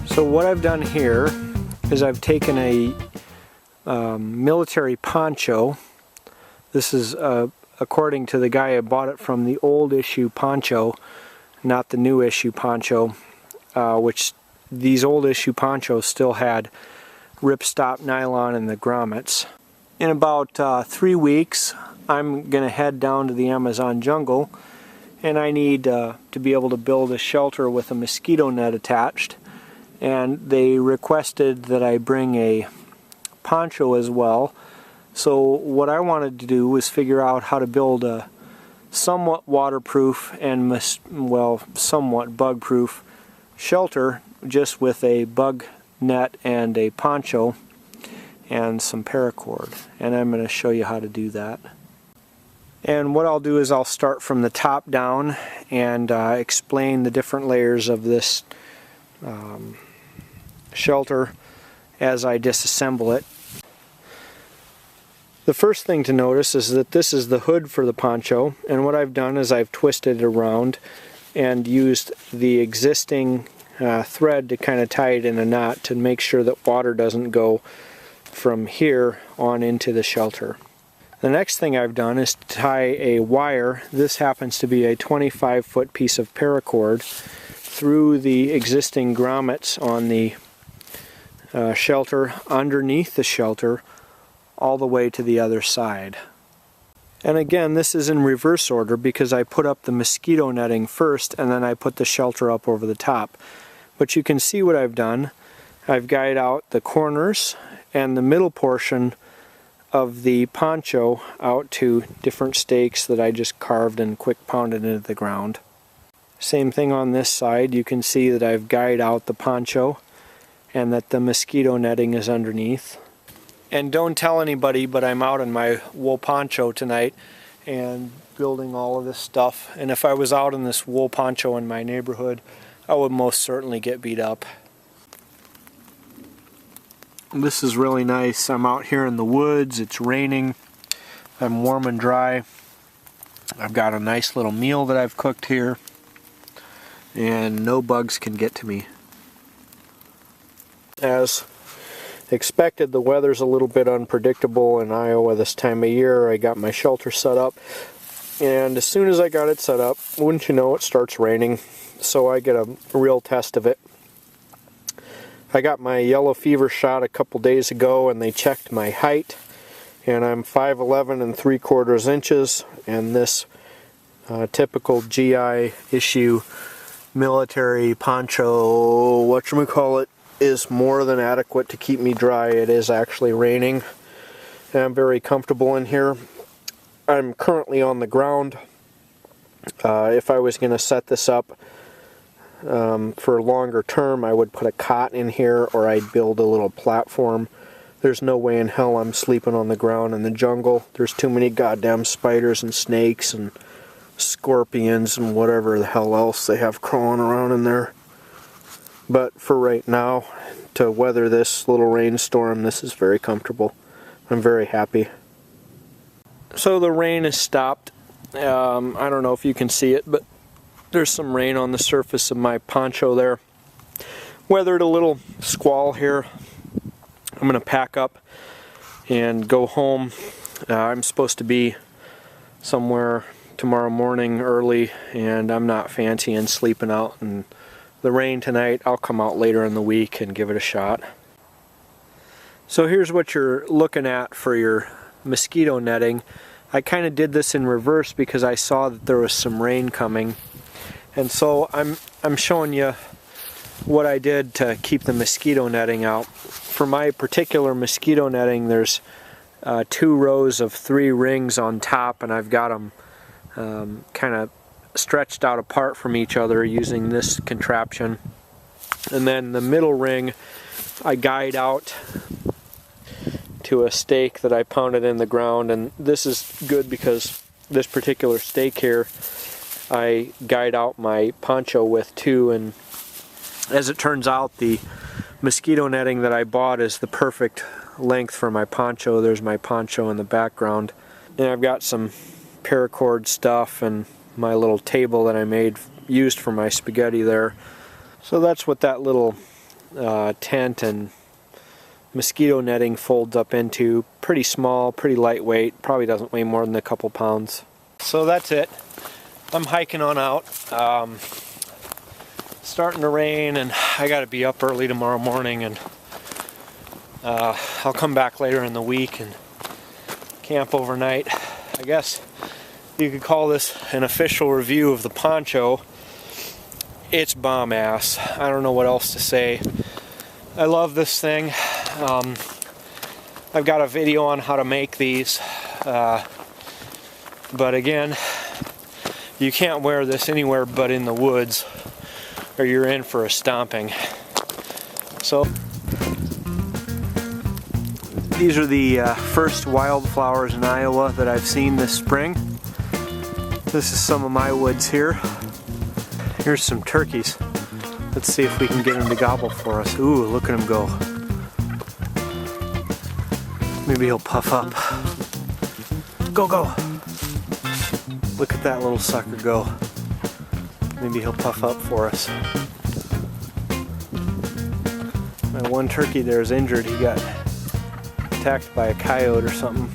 So what I've done here is I've taken a military poncho. This is according to the guy I bought it from, the old issue poncho, not the new issue poncho, which these old issue ponchos still had ripstop nylon in the grommets. In about 3 weeks I'm going to head down to the Amazon jungle, and I need to be able to build a shelter with a mosquito net attached, and they requested that I bring a poncho as well. So what I wanted to do was figure out how to build a somewhat waterproof and somewhat bug-proof shelter just with a bug net and a poncho and some paracord, and I'm going to show you how to do that. And what I'll do is I'll start from the top down and explain the different layers of this shelter as I disassemble it. The first thing to notice is that this is the hood for the poncho, and what I've done is I've twisted it around and used the existing thread to kind of tie it in a knot to make sure that water doesn't go from here on into the shelter. The next thing I've done is to tie a wire. This happens to be a 25-foot piece of paracord through the existing grommets on the shelter, underneath the shelter, all the way to the other side. And again, this is in reverse order because I put up the mosquito netting first and then I put the shelter up over the top. But you can see what I've done. I've guyed out the corners and the middle portion of the poncho out to different stakes that I just carved and quick pounded into the ground. Same thing on this side. You can see that I've guyed out the poncho and that the mosquito netting is underneath. And don't tell anybody, but I'm out in my wool poncho tonight and building all of this stuff. And if I was out in this wool poncho in my neighborhood, I would most certainly get beat up. This is really nice. I'm out here in the woods, it's raining, I'm warm and dry. I've got a nice little meal that I've cooked here, and no bugs can get to me. As expected, the weather's a little bit unpredictable in Iowa this time of year. I got my shelter set up, and as soon as I got it set up, wouldn't you know, it starts raining. So I get a real test of it. I got my yellow fever shot a couple days ago and they checked my height, and I'm 5'11 3/4 inches, and this typical GI issue military poncho, whatchamacallit, is more than adequate to keep me dry. It is actually raining and I'm very comfortable in here. I'm currently on the ground. If I was going to set this up for longer term, I would put a cot in here, or I'd build a little platform. There's no way in hell I'm sleeping on the ground in the jungle. There's too many goddamn spiders and snakes and scorpions and whatever the hell else they have crawling around in there. But for right now, to weather this little rainstorm, this is very comfortable. I'm very happy. So the rain has stopped. I don't know if you can see it, but there's some rain on the surface of my poncho there. Weathered a little squall here. I'm going to pack up and go home. I'm supposed to be somewhere tomorrow morning early, and I'm not fancying sleeping out in the rain tonight. I'll come out later in the week and give it a shot. So here's what you're looking at for your mosquito netting. I kind of did this in reverse because I saw that there was some rain coming. And so I'm showing you what I did to keep the mosquito netting out. For my particular mosquito netting, there's 2 rows of 3 rings on top, and I've got them kind of stretched out apart from each other using this contraption. And then the middle ring I guyed out to a stake that I pounded in the ground, and this is good because this particular stake here I guyed out my poncho with too, and as it turns out, the mosquito netting that I bought is the perfect length for my poncho. There's my poncho in the background, and I've got some paracord stuff and my little table that I used for my spaghetti there. So that's what that little tent and mosquito netting folds up into. Pretty small, pretty lightweight, probably doesn't weigh more than a couple pounds. So that's it. I'm hiking on out. Starting to rain, and I gotta be up early tomorrow morning, and I'll come back later in the week and camp overnight. I guess you could call this an official review of the Poncho. It's bomb ass. I don't know what else to say. I love this thing. I've got a video on how to make these, but again, you can't wear this anywhere but in the woods, or you're in for a stomping. So these are the first wildflowers in Iowa that I've seen this spring. This is some of my woods here. Here's some turkeys. Let's see if we can get them to gobble for us. Ooh, look at him go. Maybe he'll puff up. Go, go! Look at that little sucker go. Maybe he'll puff up for us. My one turkey there is injured. He got attacked by a coyote or something.